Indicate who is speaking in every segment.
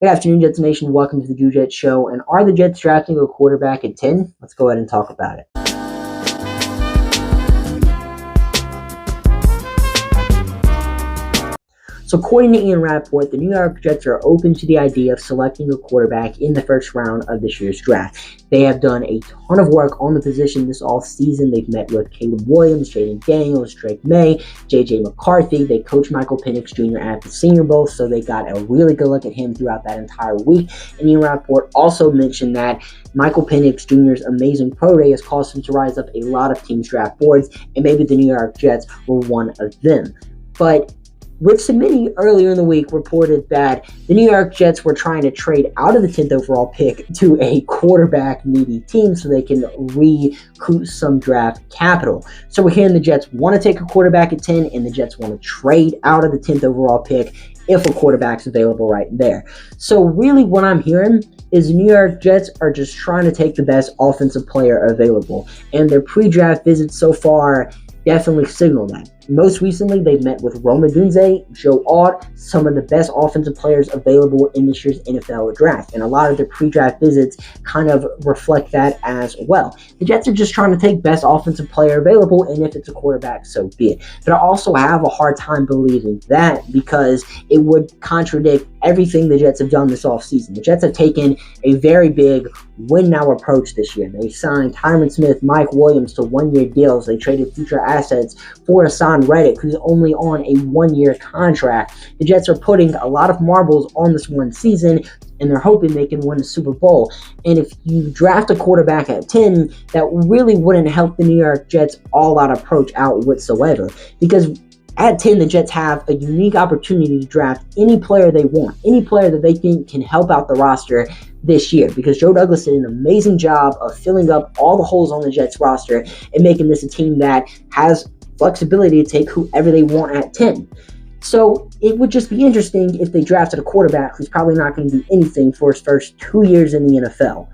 Speaker 1: Good afternoon, Jets Nation. Welcome to the Drew Jets Show. And are the Jets drafting a quarterback at 10? Let's go ahead and talk about it. So according to Ian Rapoport, the New York Jets are open to the idea of selecting a quarterback in the first round of this year's draft. They have done a ton of work on the position this offseason. They've met with Caleb Williams, Jaden Daniels, Drake May, J.J. McCarthy. They coached Michael Penix Jr. at the Senior Bowl, so they got a really good look at him throughout that entire week. And Ian Rapoport also mentioned that Michael Penix Jr.'s amazing pro day has caused him to rise up a lot of teams' draft boards, and maybe the New York Jets were one of them. But Rich Cimini earlier in the week reported that the New York Jets were trying to trade out of the 10th overall pick to a quarterback-needy team so they can recoup some draft capital. So we're hearing the Jets want to take a quarterback at 10, and the Jets want to trade out of the 10th overall pick if a quarterback's available right there. So really what I'm hearing is the New York Jets are just trying to take the best offensive player available, and their pre-draft visits so far definitely signal that. Most recently, they've met with Rome Odunze, Joe Alt, some of the best offensive players available in this year's NFL draft. And a lot of their pre-draft visits kind of reflect that as well. The Jets are just trying to take best offensive player available, and if it's a quarterback, so be it. But I also have a hard time believing that because it would contradict everything the Jets have done this offseason. The Jets have taken a very big win-now approach this year. They signed Tyron Smith, Mike Williams to one-year deals. They traded future assets for Hassan Reddick, who's only on a one-year contract. The Jets are putting a lot of marbles on this one season, and they're hoping they can win the Super Bowl. And if you draft a quarterback at 10, that really wouldn't help the New York Jets all-out approach out whatsoever. Because at 10, the Jets have a unique opportunity to draft any player they want, any player that they think can help out the roster this year, because Joe Douglas did an amazing job of filling up all the holes on the Jets roster and making this a team that has flexibility to take whoever they want at 10. So it would just be interesting if they drafted a quarterback who's probably not going to do anything for his first 2 years in the NFL,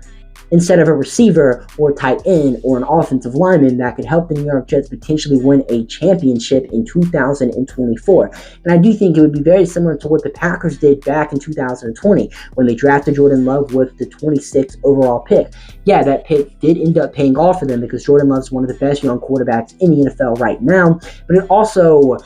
Speaker 1: instead of a receiver or a tight end or an offensive lineman that could help the New York Jets potentially win a championship in 2024. And I do think it would be very similar to what the Packers did back in 2020 when they drafted Jordan Love with the 26th overall pick. Yeah, that pick did end up paying off for them because Jordan Love's one of the best young quarterbacks in the NFL right now, but it also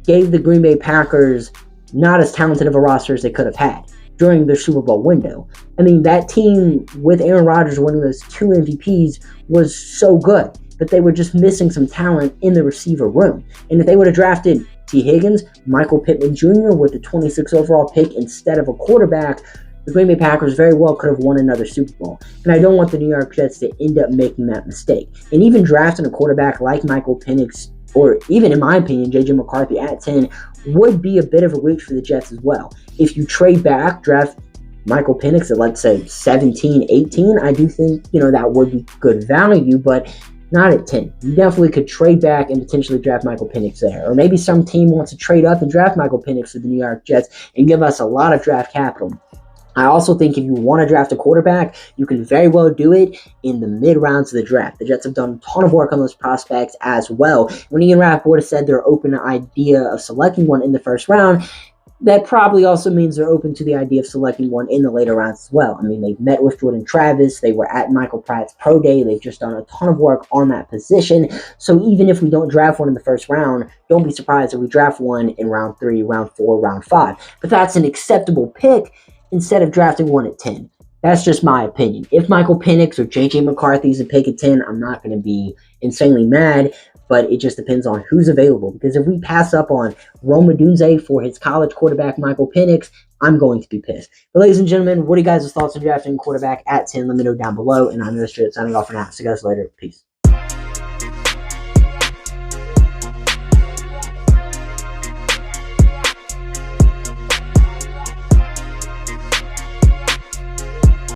Speaker 1: gave the Green Bay Packers not as talented of a roster as they could have had during their Super Bowl window. I mean, that team with Aaron Rodgers winning those 2 MVPs was so good, but they were just missing some talent in the receiver room. And if they would have drafted T. Higgins, Michael Pittman Jr. with the 26th overall pick instead of a quarterback, the Green Bay Packers very well could have won another Super Bowl. And I don't want the New York Jets to end up making that mistake. And even drafting a quarterback like Michael Penix, or even in my opinion, J.J. McCarthy at 10, would be a bit of a reach for the Jets as well. If you trade back, draft Michael Penix at, let's say, 17, 18, I do think, that would be good value, but not at 10. You definitely could trade back and potentially draft Michael Penix there. Or maybe some team wants to trade up and draft Michael Penix for the New York Jets and give us a lot of draft capital. I also think if you want to draft a quarterback, you can very well do it in the mid-rounds of the draft. The Jets have done a ton of work on those prospects as well. When Ian Rapoport said they're open to the idea of selecting one in the first round, that probably also means they're open to the idea of selecting one in the later rounds as well. I mean, they've met with Jordan Travis. They were at Michael Pratt's pro day. They've just done a ton of work on that position. So even if we don't draft one in the first round, don't be surprised if we draft one in round 3, round 4, round 5. But that's an acceptable pick instead of drafting one at 10. That's just my opinion. If Michael Penix or J.J. McCarthy is a pick at 10, I'm not going to be insanely mad, but it just depends on who's available. Because if we pass up on Rome Odunze for his college quarterback, Michael Penix, I'm going to be pissed. But ladies and gentlemen, what are you guys' thoughts on drafting quarterback at 10? Let me know down below. And I'm Mr. signing off for now. See you guys later. Peace.